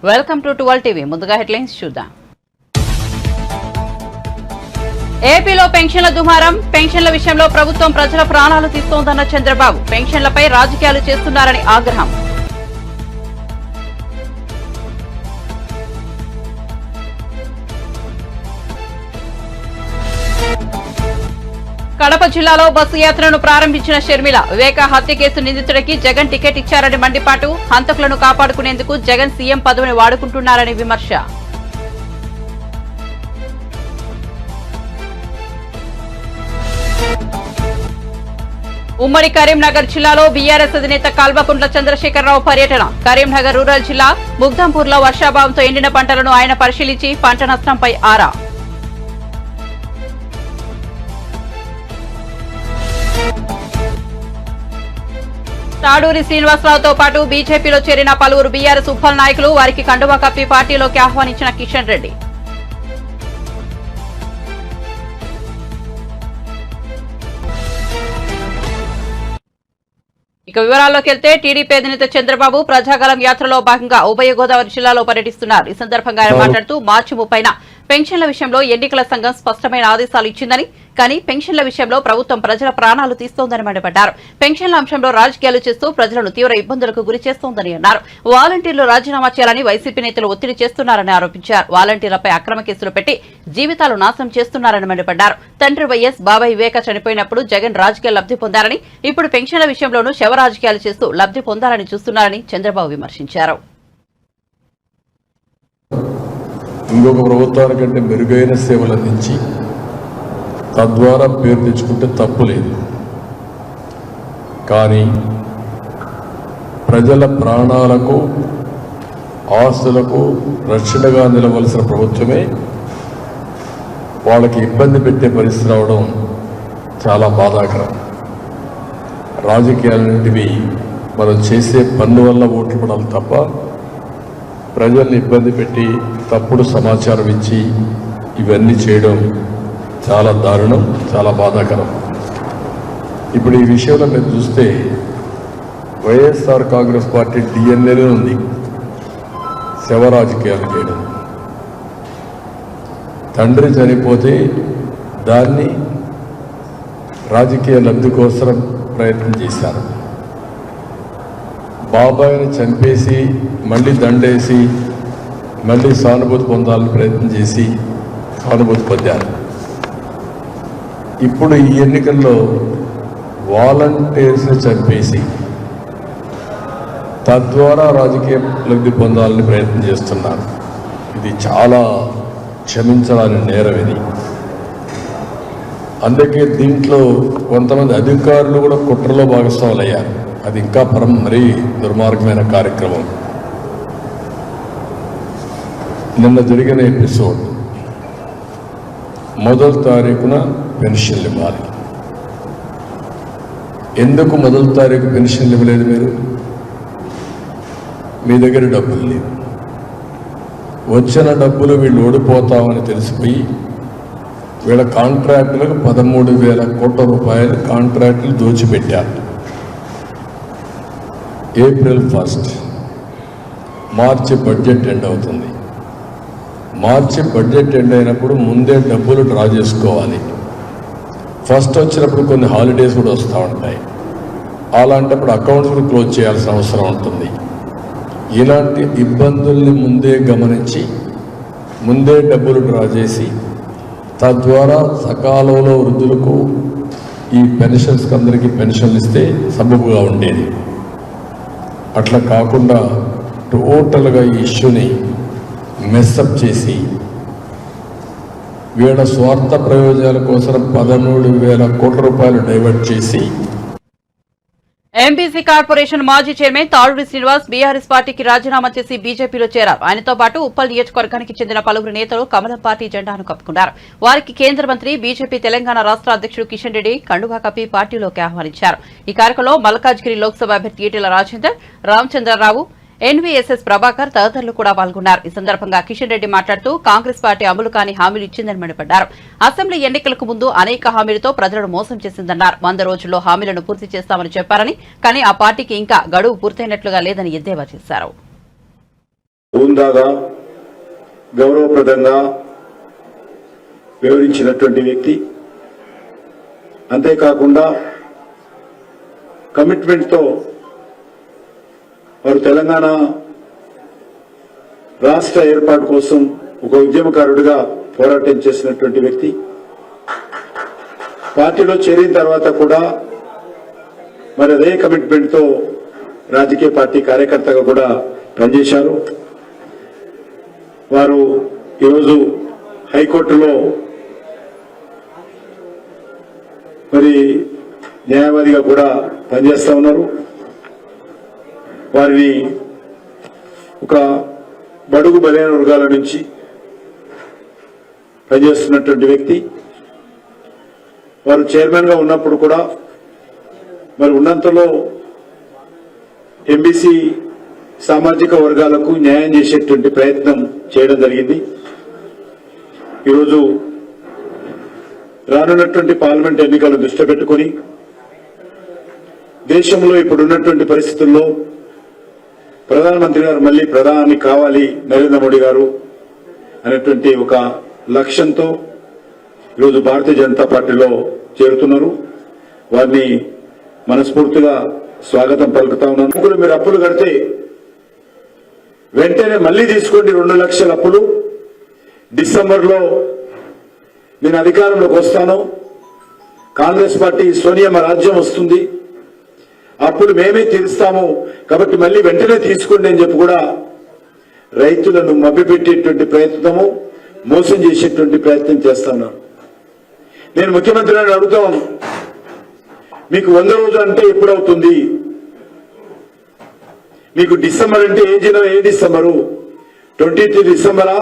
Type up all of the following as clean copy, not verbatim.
Welcome to 12 TV. ముందుగా headlines చూద్దాం. ఏపీలో పెన్షన్ల దుమారం. పెన్షన్ల విషయంలో ప్రభుత్వం ప్రజల ప్రాణాలు తీస్తోందన్న చంద్రబాబు. పెన్షన్లపై రాజకీయాలు చేస్తున్నారని ఆగ్రహం. కడప జిల్లాలో బస్సు యాత్రను ప్రారంభించిన షర్మిల. వివేక హత్య కేసు నిందితుడికి జగన్ టికెట్ ఇచ్చారని మండిపాటు. హంతకులను కాపాడుకునేందుకు జగన్ సీఎం పదవిని వాడుకుంటున్నారని విమర్శ. ఉమ్మడి కరీంనగర్ జిల్లాలో బీఆర్ఎస్ అధినేత కల్వకుంట్ల చంద్రశేఖరరావు పర్యటన. కరీంనగర్ రూరల్ జిల్లా ముగ్ధంపూర్లో వర్షాభావంతో ఎండిన పంటలను ఆయన పరిశీలించి పంట నష్టంపై ఆరా. తాడూరి శ్రీనివాసరావుతో పాటు బీజేపీలో చేరిన పలువురు బీఆర్ఎస్ ఉప్పల్ నాయకులు. వారికి కండువా కప్పి పార్టీలోకి ఆహ్వానించిన కిషన్ రెడ్డి. ఇక వివరాల్లోకి వెళ్తే టీడీపీ అధినేత చంద్రబాబు ప్రజాగలం యాత్రలో భాగంగా ఉభయ గోదావరి జిల్లాలో పర్యటిస్తున్నారు. ఈ సందర్భంగా ఆయన మాట్లాడుతూ మార్చి 30న పెన్షన్ల విషయంలో ఎన్నికల సంఘం స్పష్టమైన ఆదేశాలు ఇచ్చిందని, కానీ పెన్షన్ల విషయంలో ప్రభుత్వం ప్రజల ప్రాణాలు తీస్తోందని మండిపడ్డారు. పెన్షన్ల అంశంలో రాజకీయాలు చేస్తూ ప్రజలను తీవ్ర ఇబ్బందులకు గురి చేస్తోందని అన్నారు. వాలంటీర్లు రాజీనామా చేయాలని వైసీపీ నేతలు ఒత్తిడి చేస్తున్నారని ఆరోపించారు. వాలంటీర్లపై అక్రమ కేసులు పెట్టి జీవితాలు నాశనం చేస్తున్నారని మండిపడ్డారు. తండ్రి వైఎస్, బాబాయ్ వివేక చనిపోయినప్పుడు జగన్ రాజకీయ లబ్ధి పొందారని, ఇప్పుడు పెన్షన్ల విషయంలోనూ శవ రాజకీయాలు చేస్తూ లబ్ధి పొందాలని చూస్తున్నారని చంద్రబాబు విమర్శించారు. ఇంకొక ప్రభుత్వానికంటే మెరుగైన సేవలు అందించి తద్వారా పేరు తెచ్చుకుంటే తప్పు లేదు. కానీ ప్రజల ప్రాణాలకు, ఆస్తులకు రక్షణగా నిలవలసిన ప్రభుత్వమే వాళ్ళకి ఇబ్బంది పెట్టే పరిస్థితి రావడం చాలా బాధాకరం. రాజకీయాలన్నింటివి మనం చేసే పన్ను వల్ల ఓట్లు పడాలి తప్ప ప్రజల్ని ఇబ్బంది పెట్టి తప్పుడు సమాచారం ఇచ్చి ఇవన్నీ చేయడం చాలా దారుణం, చాలా బాధాకరం. ఇప్పుడు ఈ విషయంలో మీరు చూస్తే వైఎస్ఆర్ కాంగ్రెస్ పార్టీ డిఎన్ఏలో ఉంది శవ రాజకీయాలు చేయడం. తండ్రి చనిపోతే దాన్ని రాజకీయ లబ్ధి కోసం ప్రయత్నం చేశారు. బాబాయిని చంపేసి మళ్ళీ దండేసి మళ్ళీ సానుభూతి పొందాలని ప్రయత్నం చేసి సానుభూతి పొందారు. ఇప్పుడు ఈ ఎన్నికల్లో వాలంటీర్స్ని చంపేసి తద్వారా రాజకీయ లబ్ధి పొందాలని ప్రయత్నం చేస్తున్నారు. ఇది చాలా క్షమించాలని నేరం ఇది. అందుకే దీంట్లో కొంతమంది అధికారులు కూడా కుట్రలో భాగస్వాములయ్యారు. అది ఇంకా మరీ దుర్మార్గమైన కార్యక్రమం. నిన్న జరిగిన ఎపిసోడ్, 1వ తారీఖున పెన్షన్లు ఇవ్వాలి. ఎందుకు 1వ తారీఖు పెన్షన్లు ఇవ్వలేదు? మీ దగ్గర డబ్బులు లేవు. వచ్చిన డబ్బులు వీళ్ళు ఓడిపోతామని తెలిసిపోయి వీళ్ళ కాంట్రాక్టులకు 13,000 కోట్ల రూపాయలు కాంట్రాక్టులు దోచిపెట్టారు. ఏప్రిల్ 1 మార్చి బడ్జెట్ ఎండ్ అవుతుంది. మార్చి బడ్జెట్ ఎండ్ అయినప్పుడు ముందే డబ్బులు డ్రా చేసుకోవాలి. ఫస్ట్ వచ్చినప్పుడు కొన్ని హాలిడేస్ కూడా వస్తూ ఉంటాయి. అలాంటప్పుడు అకౌంట్స్ కూడా క్లోజ్ చేయాల్సిన అవసరం ఉంటుంది. ఇలాంటి ఇబ్బందుల్ని ముందే గమనించి ముందే డబ్బులు డ్రా చేసి తద్వారా సకాలంలో వృద్ధులకు ఈ పెన్షన్స్కి అందరికీ పెన్షన్లు ఇస్తే సబబుగా ఉండేది. అట్లా కాకుండా టోటల్గా ఈ ఇష్యూని మెస్అప్ చేసి వీళ్ళ స్వార్థ ప్రయోజనాల కోసం 13,000 కోట్ల రూపాయలు డైవర్ట్ చేసి. ఎంబీసీ కార్పొరేషన్ మాజీ చైర్మన్ తాడూరి శ్రీనివాస్ బీఆర్ఎస్ పార్టీకి రాజీనామా చేసి బీజేపీలో చేరారు. ఆయనతో పాటు ఉప్పల్ నియోజకవర్గానికి చెందిన పలువురు నేతలు కమలం పార్టీ జెండాను కప్పుకున్నారు. వారికి కేంద్ర మంత్రి, బీజేపీ తెలంగాణ రాష్ట్ర అధ్యక్షుడు కిషన్ రెడ్డి కండువా కప్పి పార్టీలోకి ఆహ్వానించారు. ఈ కార్యక్రమంలో మల్కాజ్గిరి లోక్సభ అభ్యర్థి ఈటెల రాజేందర్, రామచంద్రరావు, ఎన్వీఎస్ఎస్ ప్రభాకర్ తదితరులు కూడా పాల్గొన్నారు. ఈ సందర్భంగా కిషన్ రెడ్డి మాట్లాడుతూ కాంగ్రెస్ పార్టీ అమలు కాని హామీలు ఇచ్చిందని మండిపడ్డారు. అసెంబ్లీ ఎన్నికలకు ముందు అనేక హామీలతో ప్రజలను మోసం చేసిందన్నారు. 100 రోజుల్లో హామీలను పూర్తి చేస్తామని చెప్పారని, కానీ ఆ పార్టీకి ఇంకా గడువు పూర్తయినట్లుగా లేదని ఎద్దేవా చేశారు. గౌరవప్రదంగా వివరించినటువంటి వ్యక్తి, అంతేకాకుండా కమిట్మెంట్తో వారు తెలంగాణ రాష్ట్ర ఏర్పాటు కోసం ఒక ఉద్యమకారుడిగా పోరాటం చేసినటువంటి వ్యక్తి. పార్టీలో చేరిన తర్వాత కూడా మరి అదే కమిట్మెంట్తో రాజకీయ పార్టీ కార్యకర్తగా కూడా పనిచేశారు. వారు ఈరోజు హైకోర్టులో మరి న్యాయవాదిగా కూడా పనిచేస్తా ఉన్నారు. వారిని ఒక బడుగు బలైన వర్గాల నుంచి పనిచేస్తున్నటువంటి వ్యక్తి. వారు చైర్మన్ గా ఉన్నప్పుడు కూడా మరి ఉన్నంతలో ఎంబీసీ సామాజిక వర్గాలకు న్యాయం చేసేటువంటి ప్రయత్నం చేయడం జరిగింది. ఈరోజు రానున్నటువంటి పార్లమెంట్ ఎన్నికలను దృష్టిలో పెట్టుకుని దేశంలో ఇప్పుడున్నటువంటి పరిస్థితుల్లో ప్రధానమంత్రి గారు మళ్లీ ప్రధాని కావాలి నరేంద్ర మోడీ గారు అనేటువంటి ఒక లక్ష్యంతో ఈరోజు భారతీయ జనతా పార్టీలో చేరుతున్నారు. వారిని మనస్ఫూర్తిగా స్వాగతం పలుకుతా ఉన్నాను. మీరు అప్పులు కడితే వెంటనే మళ్లీ తీసుకోండి 2 లక్షల అప్పులు. డిసెంబర్లో నేను అధికారంలోకి వస్తాను, కాంగ్రెస్ పార్టీ సోనియమ్మ రాజ్యం వస్తుంది, అప్పుడు మేమే తీరుస్తాము కాబట్టి మళ్లీ వెంటనే తీసుకోండి అని చెప్పి కూడా రైతులను మభ్యపెట్టేటువంటి ప్రయత్నము, మోసం చేసేటువంటి ప్రయత్నం చేస్తా ఉన్నాను. నేను ముఖ్యమంత్రి గారిని అడుగుతాను, మీకు 100 రోజులు అంటే ఎప్పుడవుతుంది? మీకు డిసెంబర్ అంటే ఏ డిసెంబరు? 23 డిసెంబరా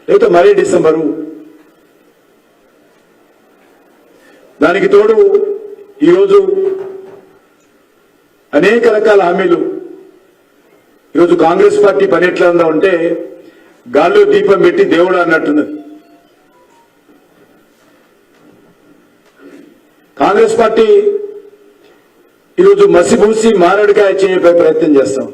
లేకపోతే మరీ డిసెంబరు? దానికి తోడు ఈరోజు అనేక రకాల హామీలు. ఈరోజు కాంగ్రెస్ పార్టీ పని ఎట్లా ఉందా అంటే గాల్లో దీపం పెట్టి దేవుడు అన్నట్టున్నది. కాంగ్రెస్ పార్టీ ఈరోజు మసిపూసి మారడికాయ చేయే ప్రయత్నం చేస్తాం.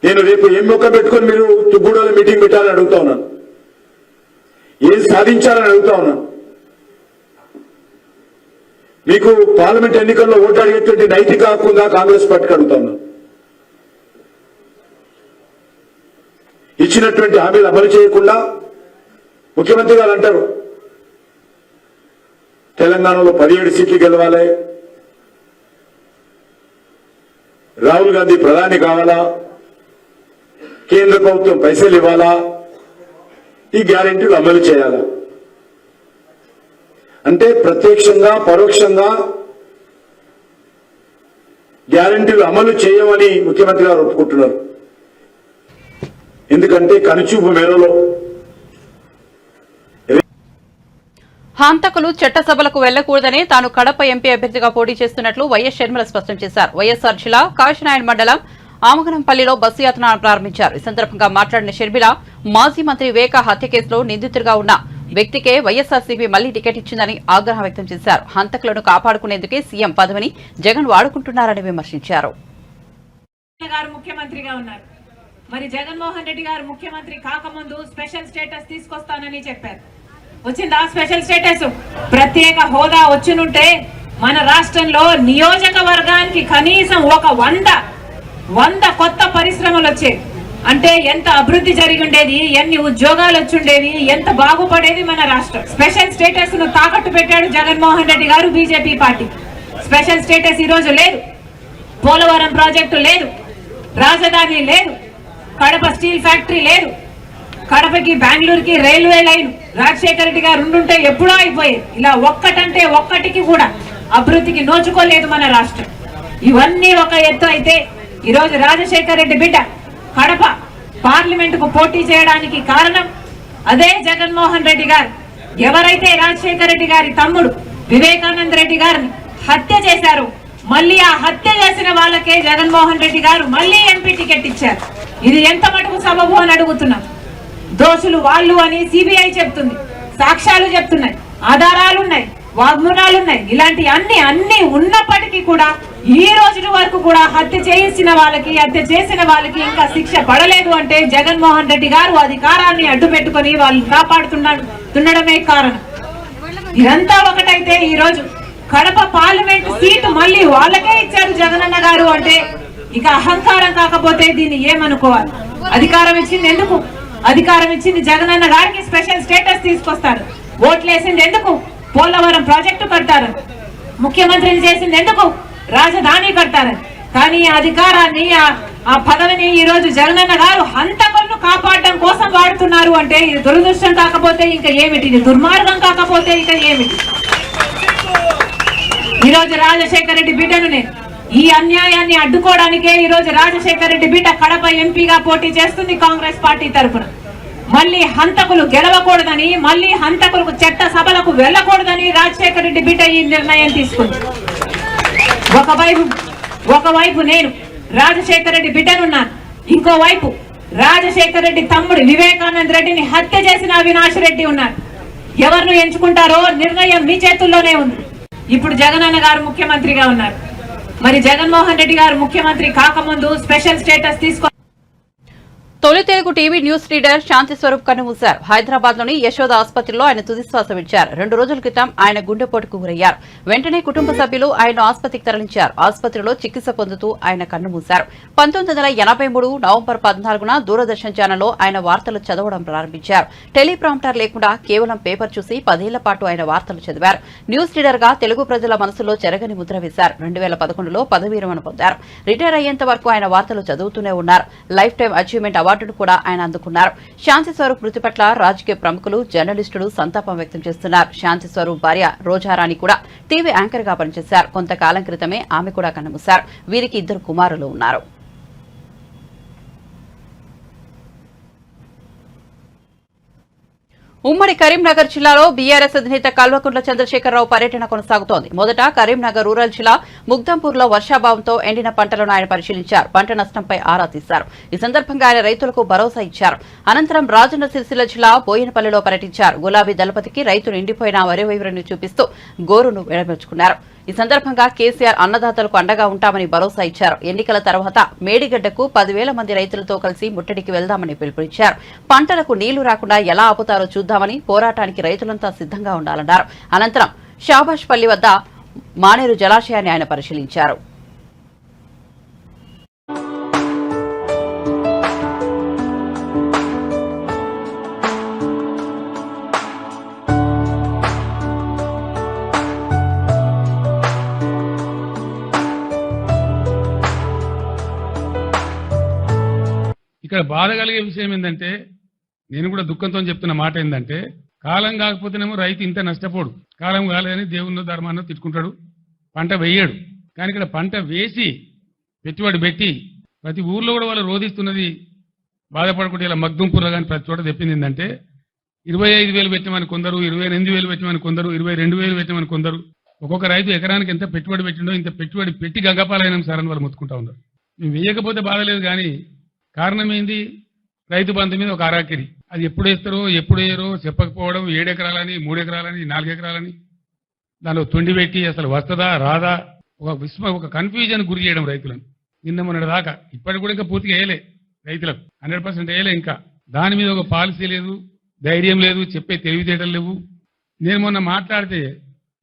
నేను రేపు ఏం మొక్క పెట్టుకుని మీరు తుబ్బూడలో మీటింగ్ పెట్టాలని అడుగుతా ఉన్నాను, ఏం సాధించాలని అడుగుతా ఉన్నాను. మీకు పార్లమెంట్ ఎన్నికల్లో ఓటు అడిగేటువంటి నైతిక హక్కు ఉందా కాంగ్రెస్ పార్టీకి అడుగుతా ఉన్నాను. ఇచ్చినటువంటి హామీలు అమలు చేయకుండా ముఖ్యమంత్రి గారు అంటారు తెలంగాణలో 17 సీట్లు గెలవాలి, రాహుల్ గాంధీ ప్రధాని కావాలా, కేంద్ర ప్రభుత్వం పైసలు ఇవ్వాలా, ఈ గ్యారెంటీలు అమలు చేయాలా. అంటే ప్రత్యక్షంగా పరోక్షంగా గ్యారెంటీలు అమలు చేయమని ముఖ్యమంత్రి గారు ఒప్పుకుంటున్నారు. ఎందుకంటే కనుచూపు మేరలో హంతకులు చట్టసభలకు వెళ్లకూడదని తాను కడప ఎంపీ అభ్యర్థిగా పోటీ చేస్తున్నట్లు వైఎస్ షర్మిల స్పష్టం చేశారు. వైఎస్ఆర్ జిల్లా కాశీనాయన్ మండలం ఆమగనంపల్లిలో బస్సు యాత్ర ప్రారంభించారు. ఈ సందర్భంగా మాట్లాడిన షర్మిల, మాజీ మంత్రి వివేకా హత్య కేసులో నిందితుడిగా ఉన్న వ్యక్తికే వైఎస్ఆర్సీపీ మళ్లీ టికెట్ ఇచ్చిందని ఆగ్రహం వ్యక్తం చేశారు. హంతకులను కాపాడుకునేందుకే సీఎం పదవిని జగన్ వాడుకుంటున్నారని విమర్శించారు. ముఖ్యమంత్రిగా ఉన్నారు, మరి జగన్మోహన్ రెడ్డి గారు ముఖ్యమంత్రి కాకముందు స్పెషల్ స్టేటస్ తీసుకొస్తానని చెప్పారు. వచ్చిందా స్పెషల్ స్టేటస్? ప్రత్యేక హోదా వచ్చినుంటే మన రాష్ట్రంలో నియోజకవర్గానికి కనీసం ఒక 100 కొత్త పరిశ్రమలు వచ్చేవి. అంటే ఎంత అభివృద్ధి జరిగి ఉండేది, ఎన్ని ఉద్యోగాలు వచ్చుండేవి, ఎంత బాగుపడేది మన రాష్ట్రం. స్పెషల్ స్టేటస్ ను తాకట్టు పెట్టాడు జగన్మోహన్ రెడ్డి గారు, బీజేపీ పార్టీ. స్పెషల్ స్టేటస్ ఈ రోజు లేదు, పోలవరం ప్రాజెక్టు లేదు, రాజధాని లేదు, కడప స్టీల్ ఫ్యాక్టరీ లేదు, కడపకి బెంగళూరుకి రైల్వే లైన్ రాజశేఖర రెడ్డి గారు ఉండుంటే ఎప్పుడో అయిపోయేది. ఇలా ఒక్కటంటే ఒక్కటికి కూడా అభివృద్ధికి నోచుకోలేదు మన రాష్ట్రం. ఇవన్నీ ఒక ఎత్తు అయితే ఈరోజు రాజశేఖర రెడ్డి బిడ్డ కడప పార్లమెంటుకు పోటీ చేయడానికి కారణం అదే జగన్మోహన్ రెడ్డి గారు. ఎవరైతే రాజశేఖర రెడ్డి గారి తమ్ముడు వివేకానంద రెడ్డి గారిని హత్య చేశారో మళ్ళీ ఆ హత్య చేసిన వాళ్ళకే జగన్మోహన్ రెడ్డి గారు మళ్ళీ ఎంపీ టికెట్ ఇచ్చారు. ఇది ఎంత మటుకు సబబు అని అడుగుతున్నాం. దోషులు వాళ్ళు అని సిబిఐ చెప్తుంది, సాక్ష్యాలు చెప్తున్నాయి, ఆధారాలున్నాయి, వాగ్మూలాలున్నాయి. ఇలాంటి అన్ని ఉన్నప్పటికీ కూడా ఈ రోజు వరకు కూడా హత్య చేసిన వాళ్ళకి ఇంకా శిక్ష పడలేదు అంటే జగన్మోహన్ రెడ్డి గారు అధికారాన్ని అడ్డు పెట్టుకొని వాళ్ళని కాపాడుతుండడమే కారణం. ఇదంతా ఒకటైతే ఈ రోజు కడప పార్లమెంట్ సీటు మళ్ళీ వాళ్ళకే ఇచ్చారు జగనన్న గారు అంటే ఇక అహంకారం కాకపోతే దీన్ని ఏమనుకోవాలి? అధికారం ఇచ్చింది ఎందుకు? అధికారం ఇచ్చింది జగనన్న గారికి స్పెషల్ స్టేటస్ తీసుకొస్తారు. ఓట్లేసింది ఎందుకు? పోలవరం ప్రాజెక్టు కడతారు. ముఖ్యమంత్రిని చేసింది ఎందుకు? రాజధాని కడతారు. కానీ ఆ అధికారాన్ని ఆ పదవిని ఈ రోజు జగనన్న గారు హంతకులను కాపాడడం కోసం వాడుతున్నారు అంటే ఇది దురదృష్టం కాకపోతే ఇంకా ఏమిటి? ఇది దుర్మార్గం కాకపోతే ఇంకా ఏమిటి? ఈ రోజు రాజశేఖర రెడ్డి బిడ్డను నేను ఈ అన్యాయాన్ని అడ్డుకోవడానికే ఈ రోజు రాజశేఖర రెడ్డి బిడ్డ కడప ఎంపీగా పోటీ చేస్తుంది కాంగ్రెస్ పార్టీ తరఫున. మళ్ళీ హంతకులు గెలవకూడదని, మళ్ళీ హంతకులకు చట్ట సభలకు వెళ్ళకూడదని రాజశేఖర రెడ్డి బిడ్డ ఈ నిర్ణయం తీసుకుంది. ఒకవైపు నేను రాజశేఖర రెడ్డి బిడ్డనున్నాను, ఇంకోవైపు రాజశేఖర రెడ్డి తమ్ముడు వివేకానంద రెడ్డిని హత్య చేసిన అవినాష్ రెడ్డి ఉన్నారు. ఎవరిని ఎంచుకుంటారో నిర్ణయం మీ చేతుల్లోనే ఉంది. ఇప్పుడు జగనన్న గారు ముఖ్యమంత్రిగా ఉన్నారు. మరి జగన్మోహన్ రెడ్డి గారు ముఖ్యమంత్రి కాకముందు స్పెషల్ స్టేటస్ తీసుకో తొలి తెలుగు టీవీ న్యూస్ రీడర్ శాంతి స్వరూప్ కన్నుమూశారు. హైదరాబాద్ లోని యశోద ఆసుపత్రిలో ఆయన తుదిశ్వాస విడిచారు. 2 రోజుల క్రితం ఆయన గుండెపోటుకు గురయ్యారు. వెంటనే కుటుంబ సభ్యులు ఆయన ఆసుపత్రికి తరలించారు. ఆసుపత్రిలో చికిత్స పొందుతూ ఆయన కన్నుమూశారు. 1983 నవంబర్ 14న దూరదర్శన్ ఛానల్లో ఆయన వార్తలు చదవడం ప్రారంభించారు. టెలిప్రాంప్టర్ లేకుండా కేవలం పేపర్ చూసి 10 ఏళ్ల పాటు ఆయన వార్తలు చదివారు. న్యూస్ రీడర్ గా తెలుగు ప్రజల మనసులో చెరగని ముద్ర వేశారు. 2011లో పదవీ విరమణ పొందారు. రిటైర్ అయ్యేంత వరకు ఆయన వార్తలు చదువుతూనే ఉన్నారు. లైఫ్ టైం అచీవ్మెంట్ అవార్డును కూడా ఆయన అందుకున్నారు. శాంతి స్వరూప్ మృతి పట్ల రాజకీయ ప్రముఖులు, జర్నలిస్టులు సంతాపం వ్యక్తం చేస్తున్నారు. శాంతి స్వరూప్ భార్య రోజారాణి కూడా టీవీ యాంకర్ గా పనిచేశారు. కొంతకాలం క్రితమే ఆమె కూడా కన్నుమూశారు. వీరికి 2 కుమారులు ఉన్నారు. ఉమ్మడి కరీంనగర్ జిల్లాలో బీఆర్ఎస్ అధినేత కల్వకుంట్ల చంద్రశేఖరరావు పర్యటన కొనసాగుతోంది. మొదట కరీంనగర్ రూరల్ జిల్లా ముగ్దంపూర్లో వర్షాభావంతో ఎండిన పంటలను ఆయన పరిశీలించారు. పంట నష్టంపై ఆరా తీశారు. ఈ సందర్భంగా ఆయన రైతులకు భరోసా ఇచ్చారు. అనంతరం రాజన్న సిరిసిల్ల జిల్లా బోయినపల్లిలో పర్యటించారు. గులాబీ దళపతికి రైతులు ఎండిపోయిన వరి వైవిరిని చూపిస్తూ గోరును విడమర్చుకున్నారు. ఈ సందర్భంగా కేసీఆర్ అన్నదాతలకు అండగా ఉంటామని భరోసా ఇచ్చారు. ఎన్నికల తర్వాత మేడిగడ్డకు 10,000 మంది రైతులతో కలిసి ముట్టడికి వెళ్దామని పిలుపునిచ్చారు. పంటలకు నీళ్లు రాకుండా ఎలా ఆపుతారో చూద్దామని, పోరాటానికి రైతులంతా సిద్ధంగా ఉండాలన్నారు. అనంతరం షాబాష్పల్లి వద్ద మానేరు జలాశయాన్ని ఆయన పరిశీలించారు. ఇక్కడ బాధ కలిగే విషయం ఏంటంటే, నేను కూడా దుఃఖంతో చెప్తున్న మాట ఏంటంటే, కాలం కాకపోతేనేమో రైతు ఇంత నష్టపోడు, కాలం కాలేదని దేవున్నో ధర్మాన్నో తిట్టుకుంటాడు, పంట వేయడు. కానీ ఇక్కడ పంట వేసి పెట్టుబడి పెట్టి ప్రతి ఊర్లో కూడా వాళ్ళు రోధిస్తున్నది బాధపడకుండా ఇలా మగ్దుంపూర్లో కానీ ప్రతి చోట చెప్పింది ఏంటంటే 25,000 పెట్టమని కొందరు, 28,000 పెట్టమని కొందరు, 22,000 పెట్టమని కొందరు. ఒక్కొక్క రైతు ఎకరానికి ఎంత పెట్టుబడి పెట్టిండో ఇంత పెట్టుబడి పెట్టి గంగపాలైన సార్ అని వాళ్ళు మొత్తుకుంటా ఉన్నారు. మేము వేయకపోతే బాధలేదు, కానీ కారణం ఏంది? రైతు బంధు మీద ఒక ఆరాకిరి. అది ఎప్పుడు వేస్తారో ఎప్పుడు వేయరో చెప్పకపోవడం, 7 ఎకరాలని 3 ఎకరాలని 4 ఎకరాలని దానిలో తొండి పెట్టి అసలు వస్తుందా రాదా ఒక కన్ఫ్యూజన్ గురి చేయడం రైతులను. నిన్న మొన్నటి దాకా ఇప్పటికి కూడా ఇంకా పూర్తిగా వేయలే రైతులకు, 100% వేయలే. ఇంకా దాని మీద ఒక పాలసీ లేదు, ధైర్యం లేదు, చెప్పే తెలివితేటలు లేవు. నేను మొన్న మాట్లాడితే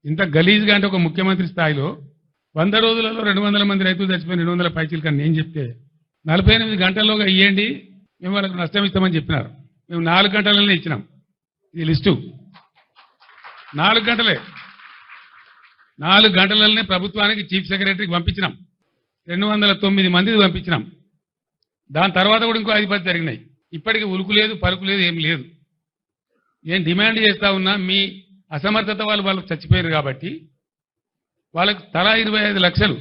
ఇంత గలీజ్గా అంటే ఒక ముఖ్యమంత్రి స్థాయిలో 100 రోజులలో 200 మంది రైతులు చచ్చిపోయిన 200 పైచీలు కానీ నేను చెప్తే 48 గంటల్లోగా ఇవ్వండి, మేము వాళ్ళకు నష్టం ఇస్తామని చెప్పినారు. మేము 4 గంటలనే ఇచ్చినాం. ఈ లిస్టు 4 గంటలే, 4 గంటలనే ప్రభుత్వానికి చీఫ్ సెక్రటరీకి పంపించినాం. 209 మందికి పంపించినాం. దాని తర్వాత కూడా ఇంకో 5-10 జరిగినాయి. ఇప్పటికీ ఉలుకు లేదు, పలుకు లేదు, ఏం లేదు. నేను డిమాండ్ చేస్తా ఉన్నా, మీ అసమర్థత వాళ్ళకు చచ్చిపోయారు కాబట్టి వాళ్ళకు తలా 25 లక్షలు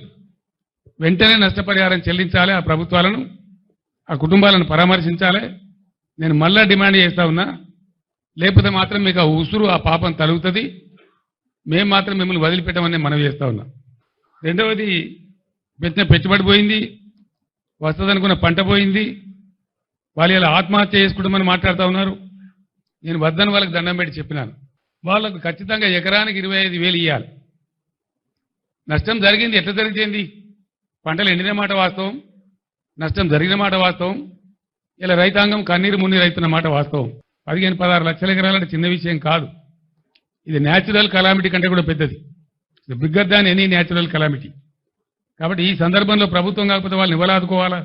వెంటనే నష్టపరిహారం చెల్లించాలి. ఆ ప్రభుత్వాలను, ఆ కుటుంబాలను పరామర్శించాలి. నేను మళ్ళా డిమాండ్ చేస్తా ఉన్నా, లేకపోతే మాత్రం మీకు ఆ ఉసురు, ఆ పాపం తలుగుతుంది. మేము మాత్రం మిమ్మల్ని వదిలిపెట్టమని మనవి చేస్తా ఉన్నా. రెండవది పెట్టిన పెట్టుబడి పోయింది, వస్తుందనుకున్న పంట పోయింది. వాళ్ళు ఇలా ఆత్మహత్య చేసుకుంటామని మాట్లాడుతూ ఉన్నారు. నేను వద్దని వాళ్ళకి దండం పెట్టి చెప్పినాను. వాళ్ళకు ఖచ్చితంగా ఎకరానికి 25,000 ఇవ్వాలి. నష్టం జరిగింది. ఎట్లా జరిగింది? పంటలు ఎండిన మాట వాస్తవం, నష్టం జరిగిన మాట వాస్తవం. ఇలా రైతాంగం కన్నీరు మున్నీరు అవుతున్న మాట వాస్తవం. 15-16 లక్షల ఎకరాలంటే చిన్న విషయం కాదు. ఇది న్యాచురల్ కలామిటీ కంటే కూడా పెద్దది. Bigger than any natural calamity. కాబట్టి ఈ సందర్భంలో ప్రభుత్వం కాకపోతే వాళ్ళని ఇవ్వలాదుకోవాలా?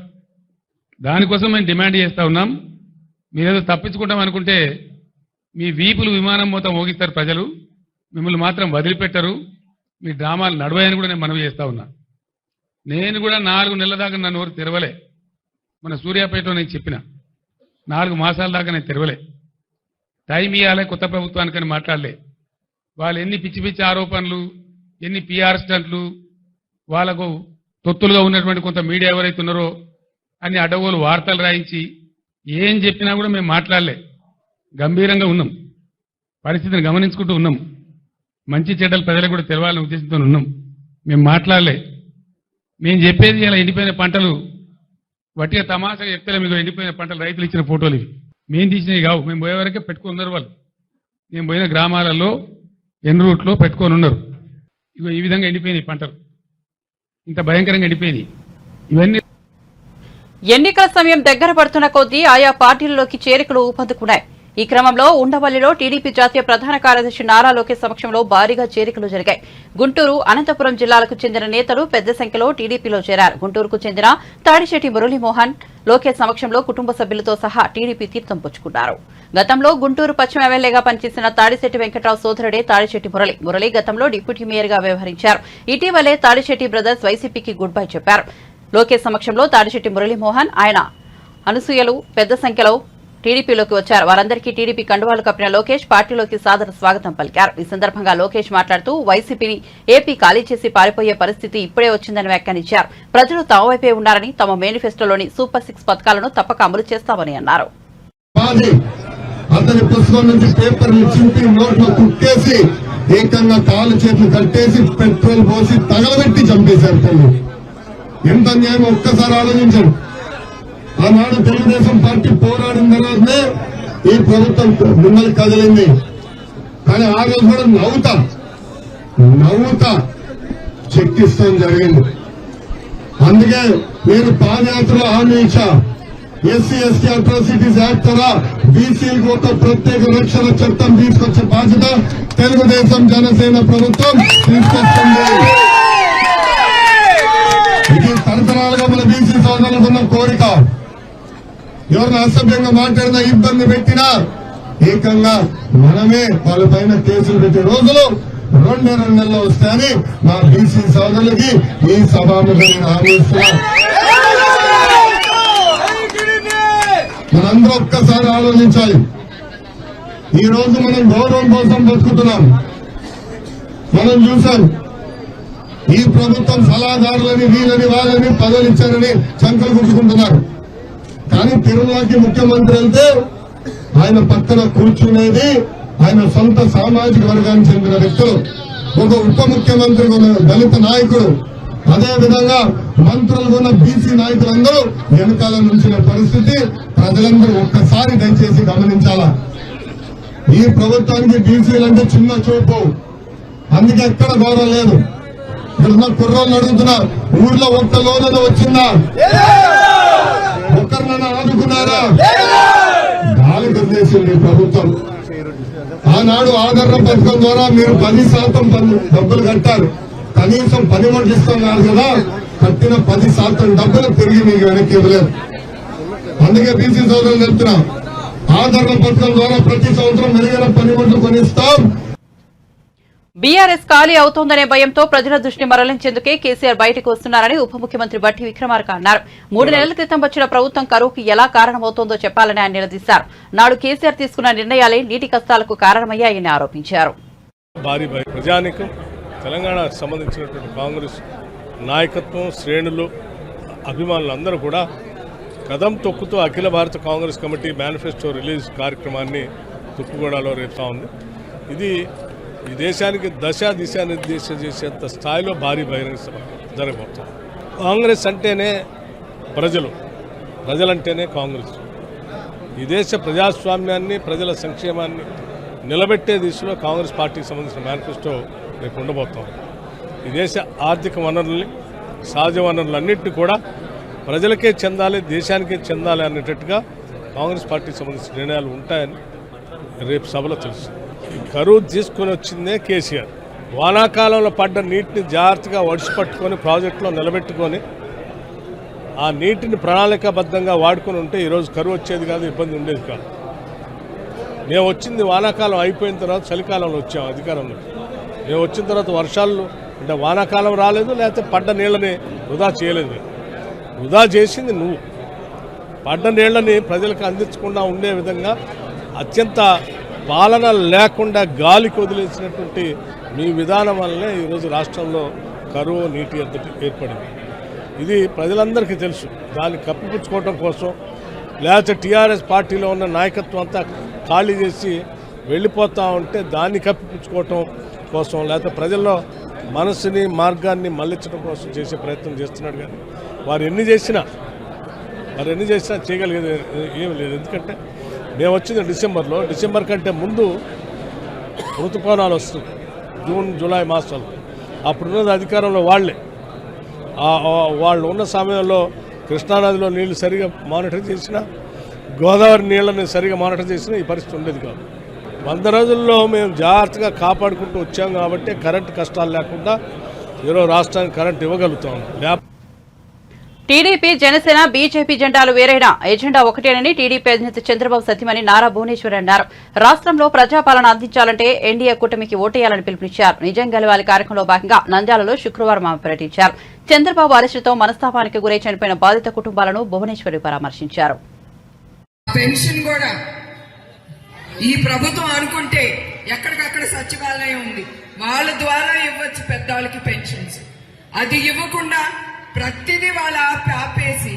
దానికోసం మేము డిమాండ్ చేస్తూ ఉన్నాం. మీరేదో తప్పించుకుంటాం అనుకుంటే మీ వీపులు విమానం మొత్తం మోగిస్తారు ప్రజలు, మిమ్మల్ని మాత్రం వదిలిపెట్టరు. మీ డ్రామాలు నడవాయని కూడా నేను మనవి చేస్తా ఉన్నా. నేను కూడా 4 నెలల దాకా నా నోరు తెరవలే. మన సూర్యాపేటలో నేను చెప్పిన 4 మాసాల దాకా నేను తెరవలే. టైం ఇవ్వాలి కొత్త ప్రభుత్వానికని మాట్లాడలే. వాళ్ళు ఎన్ని పిచ్చి పిచ్చి ఆరోపణలు, ఎన్ని పిఆర్ స్టంట్లు, వాళ్ళకు తొత్తులుగా ఉన్నటువంటి కొంత మీడియా ఎవరైతే ఉన్నారో అన్ని అడ్డగోలు వార్తలు రాయించి ఏం చెప్పినా కూడా మేము మాట్లాడలే. గంభీరంగా ఉన్నాం, పరిస్థితిని గమనించుకుంటూ ఉన్నాం. మంచి చెడ్డలు ప్రజలకు కూడా తెలవాలనే ఉద్దేశంతో ఉన్నాం. మేము మాట్లాడలే. మేము చెప్పేది ఇలా ఎండిపోయిన పంటలు వట్టిగా తమాషగా చెప్తే మీకు ఎండిపోయిన పంటలు రైతులు ఇచ్చిన ఫోటోలు ఇవి మేము తీసినవి కావు. మేము పోయే వరకే పెట్టుకున్నారు వాళ్ళు. మేము పోయిన గ్రామాలలో ఎన్ రూట్లో పెట్టుకొని ఉన్నారు. ఇగో ఈ విధంగా ఎండిపోయినాయి పంటలు, ఇంత భయంకరంగా ఎండిపోయినాయి. ఇవన్నీ ఎన్నికల సమయం దగ్గర పడుతున్న కొద్దీ ఆయా పార్టీలలోకి చేరికలు ఊపందుకున్నాయి. ఈ క్రమంలో ఉండవల్లిలో టీడీపీ జాతీయ ప్రధాన కార్యదర్శి నారా లోకేష్ సమక్షంలో భారీగా చేరికలు జరిగాయి. గుంటూరు, అనంతపురం జిల్లాలకు చెందిన నేతలు పెద్ద సంఖ్యలో టీడీపీలో చేరారు. గుంటూరుకు చెందిన తాడిశెట్టి మురళీమోహన్ లోకేష్ సమక్షంలో కుటుంబ సభ్యులతో సహా టీడీపీ తీర్థం పుచ్చుకున్నారు. గతంలో గుంటూరు పశ్చిమ ఎమ్మెల్యేగా పనిచేసిన తాడిశెట్టి వెంకట్రావు సోదరుడే తాడిశెట్టి మురళి గతంలో డిప్యూటీ మేయర్గా వ్యవహరించారు. ఇటీవలే తాడిశెట్టి బ్రదర్స్ వైసీపీకి గుడ్ బై చెప్పారు. లోకేష్ సమక్షంలో తాడిశెట్టి మురళీమోహన్, ఆయన అనసూయలు పెద్ద సంఖ్యలో టీడీపీలోకి వచ్చారు. వారందరికీ టీడీపీ కండువాలు కప్పిన లోకేష్ పార్టీలోకి సాదర స్వాగతం పలికారు. ఈ సందర్భంగా లోకేష్ మాట్లాడుతూ వైసీపీని ఏపీ ఖాళీ చేసి పారిపోయే పరిస్థితి ఇప్పుడే వచ్చిందని వ్యాఖ్యానించారు. ప్రజలు తమ వైపే ఉన్నారని, తమ మేనిఫెస్టోలోని సూపర్ 6 పథకాలను తప్పక అమలు చేస్తామని అన్నారు. అతని పుస్తకం నుంచి పేపర్లు చింపి నోట్లో కుక్కేసి ఏకంగా కాలు చేతులు కట్టేసి పెట్రోల్ పోసి తగలబెట్టి చంపేశారు. తల్లి ఎంత న్యాయం ఒక్కసారి ఆలోచించండి. ఆనాడు తెలుగుదేశం పార్టీ పోరాడిన తర్వాతనే ఈ ప్రభుత్వం మిమ్మల్ని కదిలింది. కానీ ఆ రోజు కూడా నవ్వుతా చెక్కిస్తాం జరిగింది. అందుకే నేను పాదయాత్రలో హామీ ఇచ్చా, ఎస్సీ ఎస్టీ అట్రాసిటీస్ యాక్ట్ ద్వారా బీసీలకు ఒక ప్రత్యేక రక్షణ చట్టం తీసుకొచ్చే బాధ్యత తెలుగుదేశం జనసేన ప్రభుత్వం తీసుకొస్తుంది. ఇది తరతరాలుగా మన బీసీ సోదరులకు ఉన్న కోరిక. ఎవరిని అసభ్యంగా మాట్లాడినా, ఇబ్బంది పెట్టినా ఏకంగా మనమే వాళ్ళపైన కేసులు పెట్టే రోజులు 2 నెలల్లో వస్తాయని మా బీసీ సోదరులకి ఈ సభాముఖంగా నేను హామీ ఇస్తున్నా. మనందరూ ఒక్కసారి ఆలోచించాలి. ఈ రోజు మనం గౌరవం కోసం బతుకుతున్నాం. మనం చూసాం ఈ ప్రభుత్వం సలహాదారులని, వీళ్ళని వాళ్ళని పదవులు ఇచ్చారని చంకలు గుర్తుకుంటున్నారు. కానీ తిరుమలకి ముఖ్యమంత్రి వెళ్తే ఆయన పక్కన కూర్చునేది ఆయన సొంత సామాజిక వర్గానికి చెందిన వ్యక్తులు. ఒక ఉప ముఖ్యమంత్రి ఉన్న దళిత నాయకుడు, అదే విధంగా మంత్రులు ఉన్న బీసీ నాయకులందరూ వెనకాల నుంచిన పరిస్థితి ప్రజలందరూ ఒక్కసారి దయచేసి గమనించాలా. ఈ ప్రభుత్వానికి బీసీలంటే చిన్న చూపు, అందుకే ఎక్కడ గౌరవం లేదు. ఇక్కడున్న కుర్రోళ్ళు అడుగుతున్నా, ఊర్లో ఒక్క లోన వచ్చిందా? ఒక్కరినైనా ఆదుకున్నారా? గాలి వదిలేసింది ప్రభుత్వం. ఆనాడు ఆదరణ పథకం ద్వారా మీరు 10% డబ్బులు కట్టారు. కనీసం 10 మంది ఇస్తున్నారు కదా, కట్టిన 10% డబ్బులు తిరిగి మీకు వెనక్కి ఇవ్వలేదు. అందుకే బీసీ సోదరులు చెప్తున్నాం, ఆదరణ పథకం ద్వారా ప్రతి సంవత్సరం మెరుగైన పనిముట్లు కొనిస్తాం. బీఆర్ఎస్ ఖాళీ అవుతోందనే భయంతో ప్రజల దృష్టి మరలించేందుకే కేసీఆర్ బయటకు వస్తున్నారని ఉప ముఖ్యమంత్రి బట్టి విక్రమార్క అన్నారు. 3 నెలల క్రితం వచ్చిన ప్రభుత్వం కరువుకి ఎలా కారణమవుతోందో చెప్పాలని ఆయన నిలదీశారు. నాడు కేసీఆర్ తీసుకున్న నిర్ణయాలే నీటి కష్టాలకు కారణమయ్యాయని ఆరోపించారు. భారీ ప్రజానికం, తెలంగాణకు సంబంధించినటువంటి కాంగ్రెస్ నాయకత్వం, శ్రేణులు, అభిమానులందరూ కూడా కదం తొక్కుతూ అఖిల భారత కాంగ్రెస్ కమిటీ మేనిఫెస్టో రిలీజ్ కార్యక్రమాన్ని తుప్పుగూడలో రేపుతా ఉంది. ఇది ఈ దేశానికి దిశానిర్దేశం చేసేంత స్థాయిలో భారీ బహిరంగ సభ జరగబోతుంది. కాంగ్రెస్ అంటేనే ప్రజలంటేనే కాంగ్రెస్. ఈ దేశ ప్రజాస్వామ్యాన్ని, ప్రజల సంక్షేమాన్ని నిలబెట్టే దిశలో కాంగ్రెస్ పార్టీకి సంబంధించిన మేనిఫెస్టో రేపు ఉండబోతాం. ఈ దేశ ఆర్థిక వనరుల్ని, సహజ వనరులన్నింటినీ కూడా ప్రజలకే చెందాలి, దేశానికే చెందాలి అనేటట్టుగా కాంగ్రెస్ పార్టీకి సంబంధించిన నిర్ణయాలు ఉంటాయని రేపు సభలో తెలుసు. కరువు తీసుకొని వచ్చిందే కేసీఆర్. వానాకాలంలో పడ్డ నీటిని జాగ్రత్తగా ఒడిసిపట్టుకొని ప్రాజెక్టులో నిలబెట్టుకొని ఆ నీటిని ప్రణాళికాబద్ధంగా వాడుకొని ఉంటే ఈరోజు కరువు వచ్చేది కాదు, ఇబ్బంది ఉండేది కాదు. మేము వచ్చింది వానాకాలం అయిపోయిన తర్వాత చలికాలంలో వచ్చాం అధికారంలో. మేము వచ్చిన తర్వాత వర్షాలు అంటే వానాకాలం రాలేదు, లేకపోతే పడ్డ నీళ్ళని వృధా చేయలేదు. వృధా చేసింది నువ్వు. పడ్డ నీళ్ళని ప్రజలకు అందించకుండా ఉండే విధంగా అత్యంత పాలన లేకుండా గాలికి వదిలేసినటువంటి మీ విధానం వల్లనే ఈరోజు రాష్ట్రంలో కరువు, నీటి ఎద్దడి ఏర్పడింది. ఇది ప్రజలందరికీ తెలుసు. దాన్ని కప్పిపుచ్చుకోవడం కోసం, లేకపోతే టీఆర్ఎస్ పార్టీలో ఉన్న నాయకత్వం అంతా ఖాళీ చేసి వెళ్ళిపోతూ ఉంటే దాన్ని కప్పిపుచ్చుకోవటం కోసం, లేకపోతే ప్రజల్లో మనసుని, మార్గాన్ని మళ్లించడం కోసం చేసే ప్రయత్నం చేస్తున్నాడు. కానీ వారు ఎన్ని చేసినా చేయగలిగేది ఏమి లేదు. ఎందుకంటే మేము వచ్చింది డిసెంబర్ కంటే ముందు ఋతుపవనాలు వస్తుంది, జూన్, జూలై మాసాలు. అప్పుడున్నది అధికారంలో వాళ్ళే. వాళ్ళు ఉన్న సమయంలో కృష్ణానదిలో నీళ్లు సరిగా మానిటర్ చేసినా, గోదావరి నీళ్ళని సరిగా మానిటర్ చేసినా ఈ పరిస్థితి ఉండేది కాదు. 100 రోజుల్లో మేము జాగ్రత్తగా కాపాడుకుంటూ వచ్చాం కాబట్టి కరెంటు కష్టాలు లేకుండా ఈరోజు రాష్ట్రానికి కరెంటు ఇవ్వగలుగుతాం. టీడీపీ, జనసేన, బీజేపీ జెండాలు వేరైన ఎజెండా ఒకటేనని టీడీపీ అధినేత చంద్రబాబు సతీమణి నారా భువనేశ్వరి అన్నారు. రాష్ట్రంలో ప్రజాపాలన అందించాలంటే ఎన్డీఏ కూటమికి ఓటేయాలని పిలుపునిచ్చారు. నిజం గెలవాలి కార్యక్రమంలో భాగంగా నంద్యాలలో శుక్రవారం ఆమె పర్యటించారు. చంద్రబాబు అరెస్టుతో మనస్తాపానికి గురై చనిపోయిన బాధిత కుటుంబాలను భువనేశ్వరి పరామర్శించారు. పెన్షన్ కూడా ఈ ప్రభుత్వం అనుకుంటే ఎక్కడికక్కడ సచివాలయం ఉంది, వాళ్ళ ద్వారా ఇవ్వచ్చు పెద్దవాళ్ళకి పెన్షన్స్. అది ఇవ్వకుండా ప్రతిదీ వాళ్ళ ఆపేసి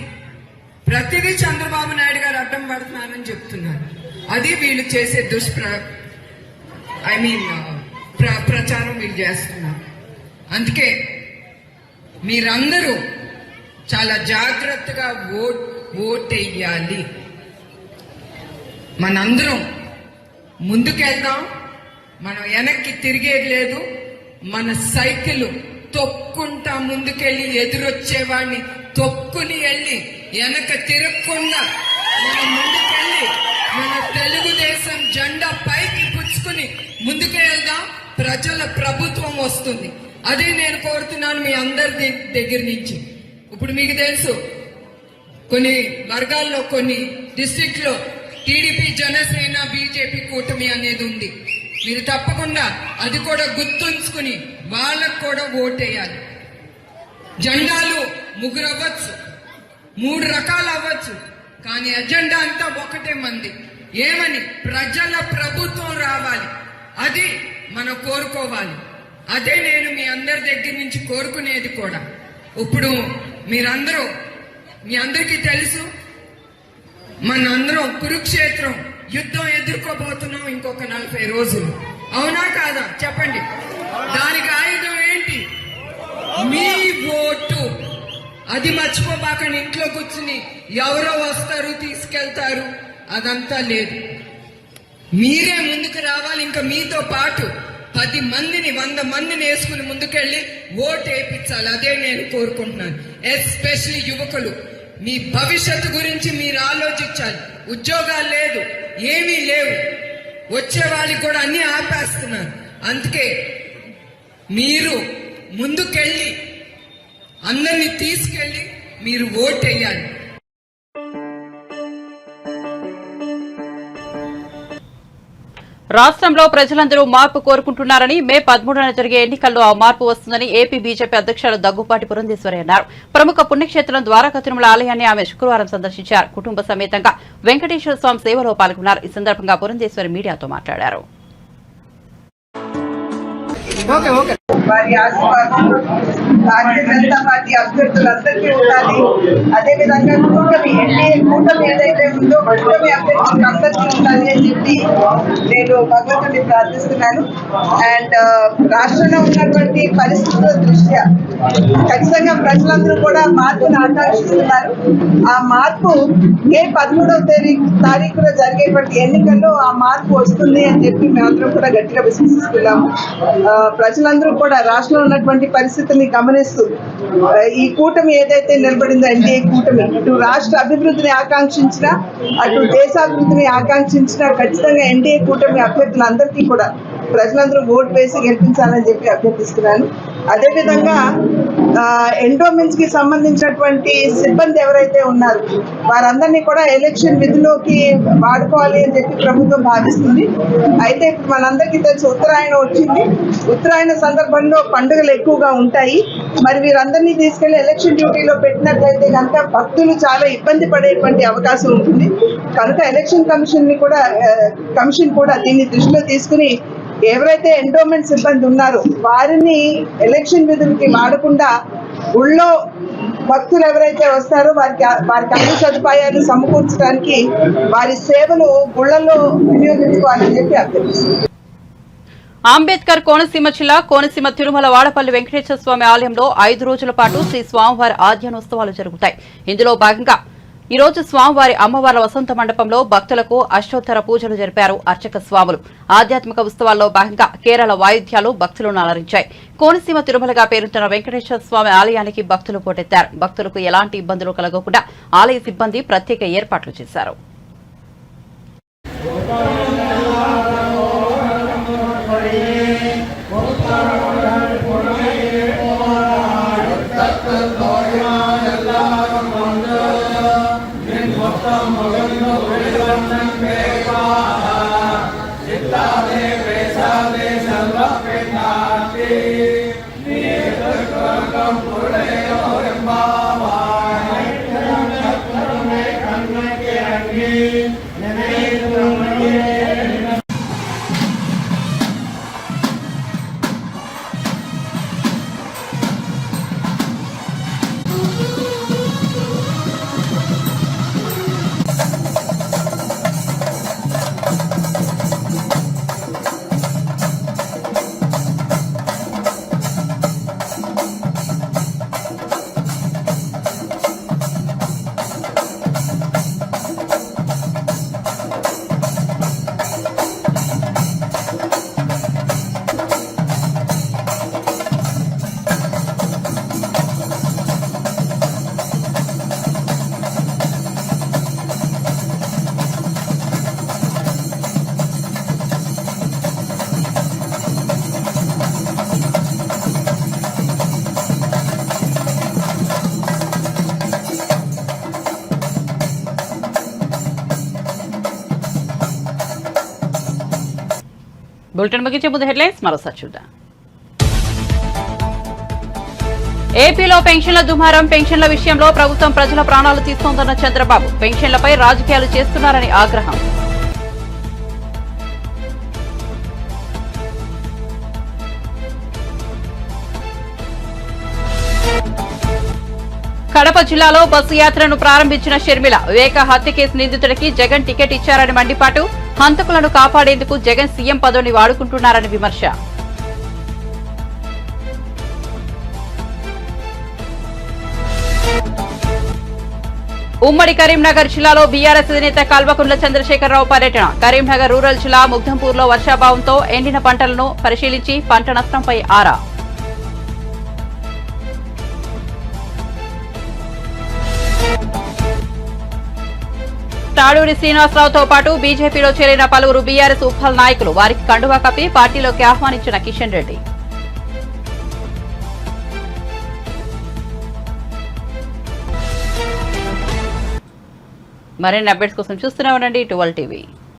ప్రతిదీ చంద్రబాబు నాయుడు గారు అడ్డం పడుతున్నారని చెప్తున్నారు. అది వీళ్ళు చేసే ప్రచారం వీళ్ళు చేస్తున్నారు. అందుకే మీరందరూ చాలా జాగ్రత్తగా ఓటెయ్యాలి. మనందరం ముందుకెళ్దాం, మనం వెనక్కి తిరిగేది లేదు. మన సైకిల్ తొక్కుంటా ముందుకెళ్ళి ఎదురొచ్చేవాడిని తొక్కుని వెళ్ళి వెనక తిరగకుండా మనం ముందుకెళ్ళి మన తెలుగుదేశం జెండా పైకి పుచ్చుకుని ముందుకు వెళ్దాం. ప్రజల ప్రభుత్వం వస్తుంది. అదే నేను కోరుతున్నాను మీ అందరి దగ్గర నుంచి. ఇప్పుడు మీకు తెలుసు, కొన్ని వర్గాల్లో, కొన్ని డిస్ట్రిక్ట్ లో టీడీపీ, జనసేన, బీజేపీ కూటమి అనేది ఉంది. మీరు తప్పకుండా అది కూడా గుర్తుంచుకుని వాళ్ళకు కూడా ఓటేయాలి. జెండాలు 3 అవ్వచ్చు, 3 రకాలు అవ్వచ్చు, కానీ ఎజెండా అంతా ఒకటే మంది. ఏమని? ప్రజల ప్రభుత్వం రావాలి. అది మనం కోరుకోవాలి. అదే నేను మీ అందరి దగ్గర నుంచి కోరుకునేది కూడా. ఇప్పుడు మీరందరూ, మీ అందరికీ తెలుసు, మనందరం కురుక్షేత్రం యుద్ధం ఎదుర్కోబోతున్నాం ఇంకొక 40 రోజులు. అవునా కాదా? చెప్పండి. దానికి ఆయుధం ఏంటి? మీ ఓటు. అది మర్చిపోబాకండి. ఇంట్లో కూర్చుని ఎవరో వస్తారు, తీసుకెళ్తారు, అదంతా లేదు. మీరే ముందుకు రావాలి. ఇంకా మీతో పాటు 10 మందిని, 100 మందిని వేసుకుని ముందుకెళ్ళి ఓటు వేయించాలి. అదే నేను కోరుకుంటున్నాను. ఎస్పెషల్లీ యువకులు, మీ భవిష్యత్తు గురించి మీరు ఆలోచించాలి. ఉద్యోగాలు లేదు, ఏమీ లేవు, వచ్చే వాళ్ళకి కూడా అన్ని ఆపేస్తున్నారు. అందుకే మీరు ముందుకెళ్ళి అందరినీ తీసుకెళ్ళి మీరు ఓటు వేయాలి. రాష్ట్రంలో ప్రజలందరూ మార్పు కోరుకుంటున్నారని, మే 13న జరిగే ఎన్నికల్లో ఆ మార్పు వస్తుందని ఏపీ బీజేపీ అధ్యక్షులు దగ్గుపాటి పురంధేశ్వరి అన్నారు. ప్రముఖ పుణ్యక్షేత్రం ద్వారకా తిరుమల ఆలయాన్ని ఆమె శుక్రవారం సందర్శించారు. కుటుంబ సమేతంగా వెంకటేశ్వర స్వామి సేవలో పాల్గొన్నారు. ఈ సందర్భంగా పురంధేశ్వరి మీడియాతో మాట్లాడారు. వారి ఆశీర్వాదం భారతీయ జనతా పార్టీ అభ్యర్థులందరికీ ఉండాలి. అదేవిధంగా కూటమి ఎన్డీఏ కూటమి ఏదైతే ఉందో కూటమి అభ్యర్థులకు అందరికీ ఉండాలి అని చెప్పి నేను భగవంతుడిని ప్రార్థిస్తున్నాను. అండ్ రాష్ట్రంలో ఉన్నటువంటి పరిస్థితుల దృష్ట్యా ఖచ్చితంగా ప్రజలందరూ కూడా మార్పును ఆకాంక్షిస్తున్నారు. ఆ మార్పు మే 13వ తారీఖున జరిగేటువంటి ఎన్నికల్లో ఆ మార్పు వస్తుంది అని చెప్పి మేమందరం కూడా గట్టిగా విశ్వసిస్తున్నాము. ప్రజలందరూ కూడా రాష్ట్రంలో ఉన్నటువంటి పరిస్థితుల్ని గమనిస్తూ ఈ కూటమి ఏదైతే నిలబడిందో ఎన్డీఏ కూటమి ఇటు రాష్ట్ర అభివృద్ధిని ఆకాంక్షించిన అటు దేశాభివృద్ధిని ఆకాంక్షించిన ఖచ్చితంగా ఎన్డీఏ కూటమి అభ్యర్థులందరికీ కూడా ప్రజలందరూ ఓటు వేసి గెలిపించాలని చెప్పి అభ్యర్థిస్తున్నాను. అదేవిధంగా ఎండోమెంట్స్ కి సంబంధించినటువంటి సిబ్బంది ఎవరైతే ఉన్నారో వారందరినీ కూడా ఎలక్షన్ విధిలోకి వాడుకోవాలి అని చెప్పి ప్రభుత్వం భావిస్తుంది. అయితే ఇప్పుడు మనందరికీ తెలుసు ఉత్తరాయణం వచ్చింది. ఉత్తరాయణ సందర్భంలో పండుగలు ఎక్కువగా ఉంటాయి. మరి వీరందరినీ తీసుకెళ్లి ఎలక్షన్ డ్యూటీలో పెట్టినట్లయితే కనుక భక్తులు చాలా ఇబ్బంది పడేటువంటి అవకాశం ఉంటుంది. కనుక ఎలక్షన్ కమిషన్ కూడా దీన్ని దృష్టిలో తీసుకుని ఎవరైతే ఎండోమెంట్ సిబ్బంది ఉన్నారో వారిని ఎలక్షన్ విధులకి వాడకుండా ఊళ్ళో భక్తులు ఎవరైతే వస్తారో వారికి అన్ని సదుపాయాలు సమకూర్చడానికి వారి సేవలు గుళ్లలో వినియోగించుకోవాలని చెప్పి అభ్యర్థిస్తున్నారు. అంబేద్కర్ కోనసీమ జిల్లా కోనసీమ తిరుమల వాడపల్లి వెంకటేశ్వర స్వామి ఆలయంలో 5 రోజుల పాటు శ్రీ స్వామివారి ఆధ్యానోత్సవాలు జరుగుతాయి. ఇందులో భాగంగా ఈ రోజు స్వామివారి అమ్మవార్ల వసంత మండపంలో భక్తులకు అష్టోత్తర పూజలు జరిపారు అర్చక స్వాములు. ఆధ్యాత్మిక ఉత్సవాల్లో భాగంగా కేరళ వాయిద్యాలు భక్తులను అలరించాయి. కోనసీమ తిరుమలగా పేరుతున్న వెంకటేశ్వర స్వామి ఆలయానికి భక్తులు పోటెత్తారు. భక్తులకు ఎలాంటి ఇబ్బందులు కలగకుండా ఆలయ సిబ్బంది ప్రత్యేక ఏర్పాట్లు చేశారు. బులెటిన్ ముగించే ముందు హెడ్లైన్స్ మరోసారి చూద్దాం. ఏపీలో పెన్షన్ల దుమారం. పెన్షన్ల విషయంలో ప్రభుత్వం ప్రజల ప్రాణాలు తీస్తోందన్న చంద్రబాబు. పెన్షన్లపై రాజకీయాలు చేస్తున్నారని ఆగ్రహం. కడప జిల్లాలో బస్సు యాత్రను ప్రారంభించిన షర్మిల. వివేక హత్య కేసు నిందితుడికి జగన్ టికెట్ ఇచ్చారని మండిపాటు. హంతకులను కాపాడేందుకు జగన్ సీఎం పదవిని వాడుకుంటున్నారని విమర్శ. ఉమ్మడి కరీంనగర్ జిల్లాలో బీఆర్ఎస్ అధినేత కల్వకుంట్ల చంద్రశేఖరరావు పర్యటన. కరీంనగర్ రూరల్ జిల్లా ముగ్ధంపూర్లో వర్షాభావంతో ఎండిన పంటలను పరిశీలించి పంట నష్టంపై ఆరా. తాడూరి శ్రీనివాసరావుతో పాటు బీజేపీలో చేరిన పలువురు బీఆర్ఎస్ ఉప్పల్ నాయకులు. వారికి కండువా కప్పి పార్టీలోకి ఆహ్వానించిన కిషన్ రెడ్డి. మరిన్ని అప్డేట్స్ కోసం చూస్తూనే ఉండండి 12 టీవీ.